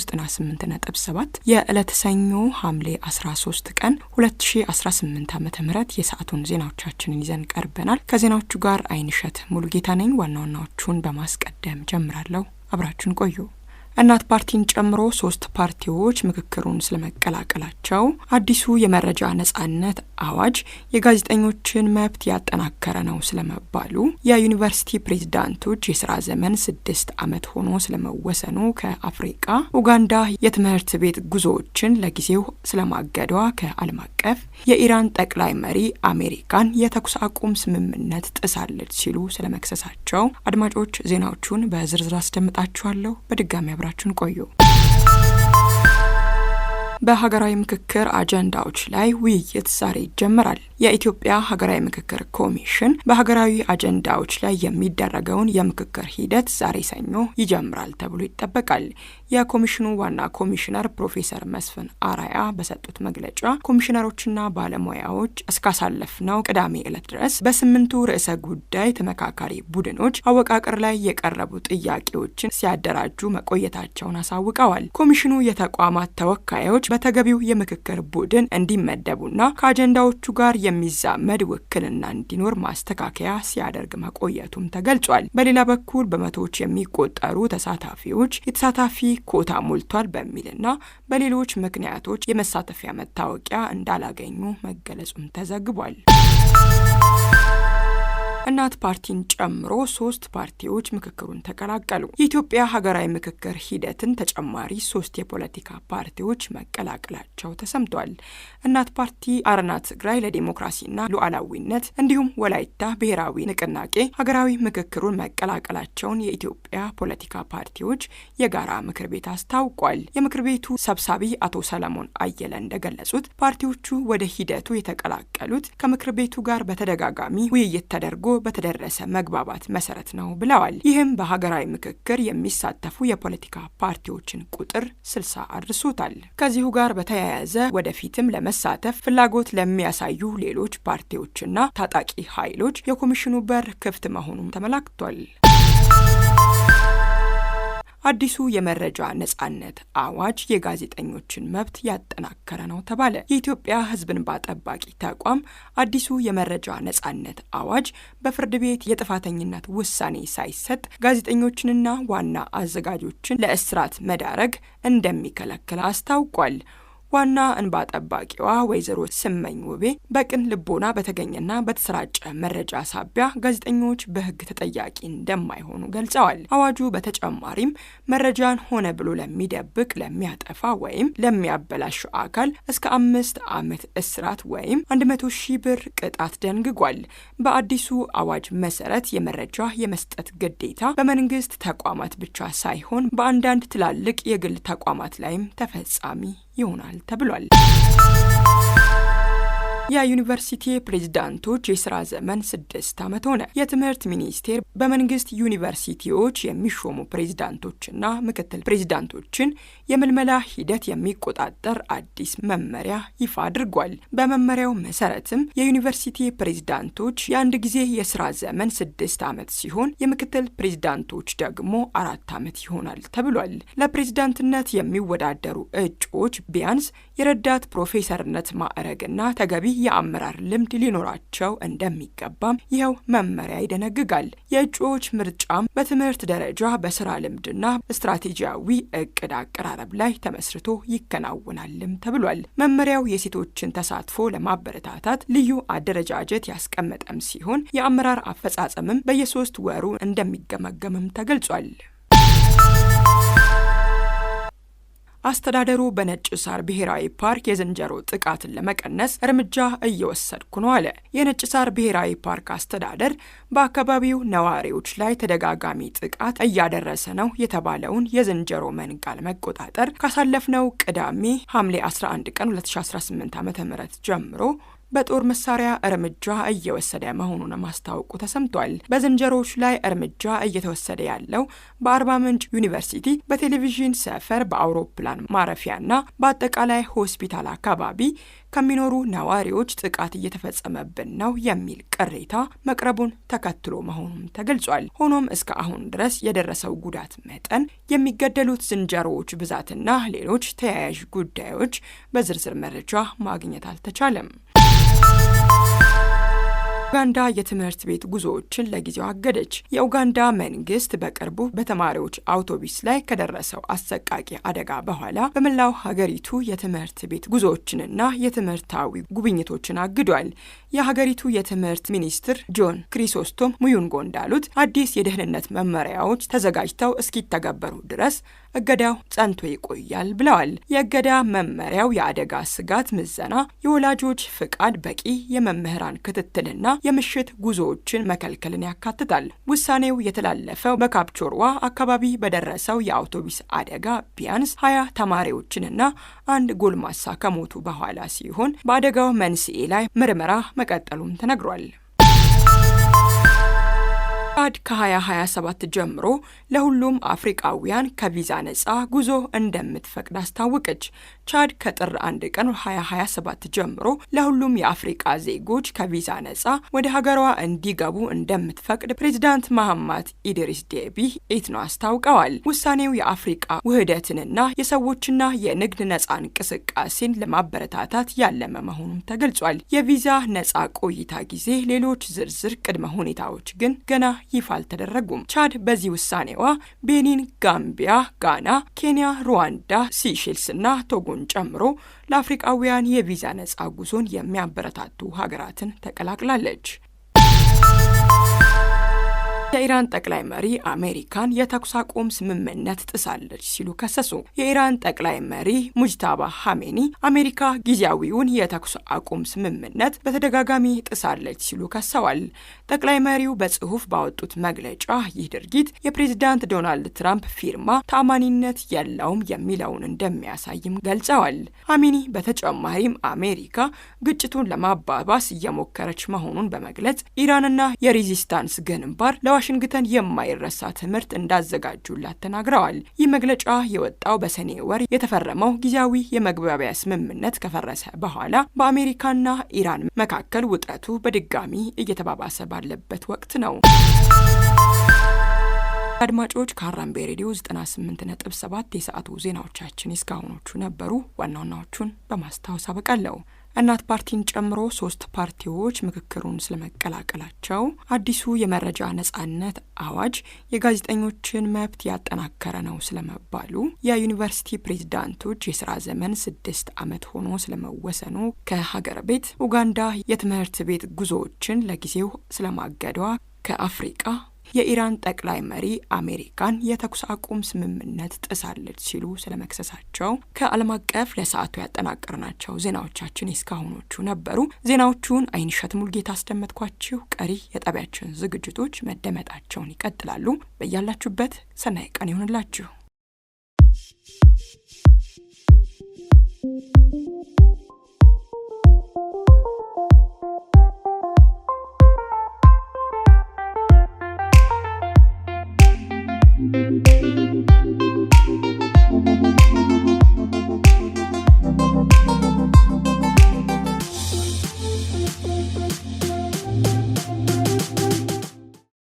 98.7 የዕለት ሰኞ ሐምሌ 13 ቀን 2018 ዓ.ም የሰዓቱን ዜናዎቻችንን ይዘን ቀርበናል። ከዜናዎቹ ጋር አይንሸት ሙሉጌታ ነኝ። ዋናዎቹን በማስቀደም ጀምራለሁ። አብራችሁን ቆዩ። እናት ፓርቲን ጨምሮ 3 ፓርቲዎች ምክክሩን ስለመቀላቀላቸው፣ አዲሱ የመረጃ ነጻነት አዋጅ የጋዜጠኞችን መብት ያጠናከረ ነው ስለመባሉ፣ የዩኒቨርሲቲ ፕሬዝዳንቶች የሥራ ዘመን 6 ዓመት ሆኖ ስለመወሰኑ ከአፍሪካ፣ ኡጋንዳ የትምህርት ቤት ጉዞዎችን ለጊዜው ስለማገዷ ከዓለም አቀፍ፣ የኢራን ጠቅላይ መሪ አሜሪካን የተኩስ አቁም ስምምነት ጥሳለች ሲሉ ስለመክሰሳቸው። አድማጮች ዜናዎቹን በዝርዝር አስደምጣችኋለሁ። በድጋሚ አብራችሁን ቆዩ። በሀገራዊ ምክክር አጀንዳዎች ላይ ውይይት ዛሬ ይጀምራል። የኢትዮጵያ ሀገራዊ ምክክር ኮሚሽን በሀገራዊ አጀንዳዎች ላይ የሚደረገውን የምክክር ሂደት ዛሬ ሰኞ ይጀምራል ተብሎ ይጠበቃል። የኮሚሽኑ ዋና ኮሚሽነር ፕሮፌሰር መስፍን አራያ በሰጡት መግለጫ ኮሚሽነሮችና ባለሙያዎች እስካሳለፍነው ቅዳሜ ዕለት ድረስ በ8 ርዕሰ ጉዳይ ተመካካሪ ቡድኖች አወቃቀር ላይ የቀረቡ ጥያቄዎችን ሲያደራጁ መቆየታቸውን አሳውቀዋል። ኮሚሽኑ የተቋማት ተወካዮች በተገቢው የምክክር ቡድን እንዲመደቡና ከአጀንዳዎቹ ጋር የሚዛመድ ውክልና እንዲኖር ማስተካከያ ሲያደርግ መቆየቱም ተገልጿል። በሌላ በኩል በመቶዎች የሚቆጠሩ ተሳታፊዎች የተሳታፊ ኮታ ሞልቷል በሚልና በሌሎች ምክንያቶች የመሳተፊያ መታወቂያ እንዳላገኙ መገለጹም ተዘግቧል። እናት ፓርቲን ጨምሮ 3 ፓርቲዎች ምክክሩን ተቀላቀሉ። የኢትዮጵያ ሀገራዊ ምክክር ሂደትን ተጨማሪ 3 የፖለቲካ ፓርቲዎች መቀላቀላቸው ተሰምቷል። እናት ፓርቲ፣ አረና ትግራይ ለዲሞክራሲና ሉዓላዊነት እንዲሁም ወላይታ ብሔራዊ ንቅናቄ ሀገራዊ ምክክሩን መቀላቀላቸውን የኢትዮጵያ ፖለቲካ ፓርቲዎች የጋራ ምክር ቤት አስታውቋል። የምክር ቤቱ ሰብሳቢ አቶ ሰለሞን አየለ እንደገለጹት ፓርቲዎቹ ወደ ሂደቱ የተቀላቀሉት ከምክር ቤቱ ጋር በተደጋጋሚ ውይይት ተደርጎ በተደረሰ መግባባት መሰረት ነው ብለዋል። ይህም በሀገራዊ ምክክር የሚሳተፉ የፖለቲካ ፓርቲዎችን ቁጥር 60 አድርሶታል። ከዚሁ ጋር በተያያዘ ወደፊትም ለመሳተፍ ፍላጎት ለሚያሳዩ ሌሎች ፓርቲዎችና ታጣቂ ኃይሎች የኮሚሽኑ በር ክፍት መሆኑም ተመላክቷል። አዲሱ የመረጃ ነጻነት አዋጅ የጋዜጠኞችን መብት ያጠናከረ ነው ተባለ። የኢትዮጵያ ሕዝብ እንባ ጠባቂ ተቋም አዲሱ የመረጃ ነጻነት አዋጅ በፍርድ ቤት የጥፋተኝነት ውሳኔ ሳይሰጥ ጋዜጠኞችንና ዋና አዘጋጆችን ለእስራት መዳረግ እንደሚከለክል አስታውቋል። ዋና እንባ ጠባቂዋ ወይዘሮ ስመኝ ውቤ በቅን ልቦና በተገኘና በተሰራጨ መረጃ ሳቢያ ጋዜጠኞች በሕግ ተጠያቂ እንደማይሆኑ ገልጸዋል። አዋጁ በተጨማሪም መረጃን ሆነ ብሎ ለሚደብቅ፣ ለሚያጠፋ ወይም ለሚያበላሽ አካል እስከ 5 ዓመት እስራት ወይም 100,000 ብር ቅጣት ደንግጓል። በአዲሱ አዋጅ መሰረት የመረጃ የመስጠት ግዴታ በመንግስት ተቋማት ብቻ ሳይሆን በአንዳንድ ትላልቅ የግል ተቋማት ላይም ተፈጻሚ ይሆናል ተብሏል። የዩኒቨርሲቲ ፕሬዝዳንቶች የሥራ ዘመን 6 ዓመት ሆነ። የትምህርት ሚኒስቴር በመንግስት ዩኒቨርሲቲዎች የሚሾሙ ፕሬዝዳንቶችና ምክትል ፕሬዝዳንቶችን የምልመላ ሂደት የሚቆጣጠር አዲስ መመሪያ ይፋ አድርጓል። በመመሪያው መሰረትም የዩኒቨርሲቲ ፕሬዝዳንቶች የአንድ ጊዜ የሥራ ዘመን 6 ዓመት ሲሆን የምክትል ፕሬዝዳንቶች ደግሞ 4 ዓመት ይሆናል ተብሏል። ለፕሬዝዳንትነት የሚወዳደሩ እጩዎች ቢያንስ የረዳት ፕሮፌሰርነት ማዕረግና ተገቢ የአመራር ልምድ ሊኖራቸው እንደሚገባም ይኸው መመሪያ ይደነግጋል። የእጩዎች ምርጫም በትምህርት ደረጃ፣ በስራ ልምድና ስትራቴጂያዊ እቅድ አቀራረብ ላይ ተመስርቶ ይከናወናልም ተብሏል። መመሪያው የሴቶችን ተሳትፎ ለማበረታታት ልዩ አደረጃጀት ያስቀመጠም ሲሆን የአመራር አፈጻጸምም በየ3 ወሩ እንደሚገመገምም ተገልጿል። አስተዳደሩ በነጭ ሳር ብሔራዊ ፓርክ የዝንጀሮ ጥቃትን ለመቀነስ እርምጃ እየወሰድኩ ነው አለ። የነጭ ሳር ብሔራዊ ፓርክ አስተዳደር በአካባቢው ነዋሪዎች ላይ ተደጋጋሚ ጥቃት እያደረሰ ነው የተባለውን የዝንጀሮ መንጋ ለመቆጣጠር ካሳለፍነው ቅዳሜ ሐምሌ 11 ቀን 2018 ዓ.ም ጀምሮ በጦር መሳሪያ እርምጃ እየወሰደ መሆኑን ማስታወቁ ተሰምቷል። በዝንጀሮዎች ላይ እርምጃ እየተወሰደ ያለው በአርባ ምንጭ ዩኒቨርሲቲ በቴሌቪዥን ሰፈር በአውሮፕላን ማረፊያና በአጠቃላይ ሆስፒታል አካባቢ ከሚኖሩ ነዋሪዎች ጥቃት እየተፈጸመብን ነው የሚል ቅሬታ መቅረቡን ተከትሎ መሆኑን ተገልጿል። ሆኖም እስከ አሁን ድረስ የደረሰው ጉዳት መጠን፣ የሚገደሉት ዝንጀሮዎች ብዛትና ሌሎች ተያያዥ ጉዳዮች በዝርዝር መረጃ ማግኘት አልተቻለም። ኡጋንዳ የትምህርት ቤት ጉዞዎችን ለጊዜው አገደች። የኡጋንዳ መንግስት በቅርቡ በተማሪዎች አውቶቡስ ላይ ከደረሰው አሰቃቂ አደጋ በኋላ በመላው ሀገሪቱ የትምህርት ቤት ጉዞዎችንና የትምህርታዊ ጉብኝቶችን አግዷል። የሀገሪቱ የትምህርት ሚኒስትር ጆን ክሪሶስቶም ሙዩንጎ እንዳሉት አዲስ የደህንነት መመሪያዎች ተዘጋጅተው እስኪተገበሩ ድረስ እገዳው ጸንቶ ይቆያል ብለዋል። የእገዳ መመሪያው የአደጋ ስጋት ምዘና፣ የወላጆች ፍቃድ፣ በቂ የመምህራን ክትትልና የምሽት ጉዞዎችን መከልከልን ያካትታል። ውሳኔው የተላለፈው በካፕቾርዋ አካባቢ በደረሰው የአውቶቡስ አደጋ ቢያንስ 20 ተማሪዎችንና አንድ ጎልማሳ ከሞቱ በኋላ ሲሆን በአደጋው መንስኤ ላይ ምርመራ መቀጠሉም ተነግሯል። ቻድ ከ2027 ጀምሮ ለሁሉም አፍሪካውያን ከቪዛ ነጻ ጉዞ እንደምትፈቅድ አስታወቀች። ቻድ ከጥር 1 ቀን 2027 ጀምሮ ለሁሉም የአፍሪካ ዜጎች ከቪዛ ነጻ ወደ ሀገሯ እንዲገቡ እንደምትፈቅድ ፕሬዚዳንት መሐማት ኢድሪስ ዴቢ ኢትኖ አስታውቀዋል። ውሳኔው የአፍሪካ ውህደትንና የሰዎችና የንግድ ነጻ እንቅስቃሴን ለማበረታታት ያለመ መሆኑን ተገልጿል። የቪዛ ነጻ ቆይታ ጊዜ፣ ሌሎች ዝርዝር ቅድመ ሁኔታዎች ግን ገና ይፋ አልተደረጉም። ቻድ በዚህ ውሳኔዋ ቤኒን፣ ጋምቢያ፣ ጋና፣ ኬንያ፣ ሩዋንዳ፣ ሲሼልስ እና ቶጎን ጨምሮ ለአፍሪካውያን የቪዛ ነጻ ጉዞን የሚያበረታቱ ሀገራትን ተቀላቅላለች። የኢራን ጠቅላይ መሪ አሜሪካን የተኩስ አቁም ስምምነት ጥሳለች ሲሉ ከሰሱ። የኢራን ጠቅላይ መሪ ሙጅታባ ኻሜኒ አሜሪካ ጊዜያዊውን የተኩስ አቁም ስምምነት በተደጋጋሚ ጥሳለች ሲሉ ከሰዋል። ጠቅላይ መሪው በጽሑፍ ባወጡት መግለጫ ይህ ድርጊት የፕሬዝዳንት ዶናልድ ትራምፕ ፊርማ ተአማኒነት የለውም የሚለውን እንደሚያሳይም ገልጸዋል። ኻሜኒ በተጨማሪም አሜሪካ ግጭቱን ለማባባስ እየሞከረች መሆኑን በመግለጽ ኢራንና የሬዚስታንስ ግንባር ዋሽንግተን የማይረሳ ትምህርት እንዳዘጋጁላት ተናግረዋል። ይህ መግለጫ የወጣው በሰኔ ወር የተፈረመው ጊዜያዊ የመግባቢያ ስምምነት ከፈረሰ በኋላ በአሜሪካና ኢራን መካከል ውጥረቱ በድጋሚ እየተባባሰ ባለበት ወቅት ነው። አድማጮች ከሀራምቤ ሬዲዮ 98.7 የሰዓቱ ዜናዎቻችን እስካሁኖቹ ነበሩ። ዋና ዋናዎቹን በማስታወስ አበቃለሁ። እናት ፓርቲን ጨምሮ 3 ፓርቲዎች ምክክሩን ስለመቀላቀላቸው፣ አዲሱ የመረጃ ነጻነት አዋጅ የጋዜጠኞችን መብት ያጠናከረ ነው ስለመባሉ፣ የዩኒቨርሲቲ ፕሬዝዳንቶች የስራ ዘመን 6 ዓመት ሆኖ ስለመወሰኑ፣ ከሀገር ቤት ኡጋንዳ የትምህርት ቤት ጉዞዎችን ለጊዜው ስለማገዷ፣ ከአፍሪቃ የኢራን ጠቅላይ መሪ አሜሪካን የተኩስ አቁም ስምምነት ጥሳለች ሲሉ ስለመክሰሳቸው፣ ከዓለም አቀፍ ለሰዓቱ ያጠናቀርናቸው ዜናዎቻችን እስካሁኖቹ ነበሩ። ዜናዎቹን አይንሸት ሙልጌታ አስደመጥኳችሁ። ቀሪ የጣቢያችን ዝግጅቶች መደመጣቸውን ይቀጥላሉ። በያላችሁበት ሰናይ ቀን ይሁንላችሁ።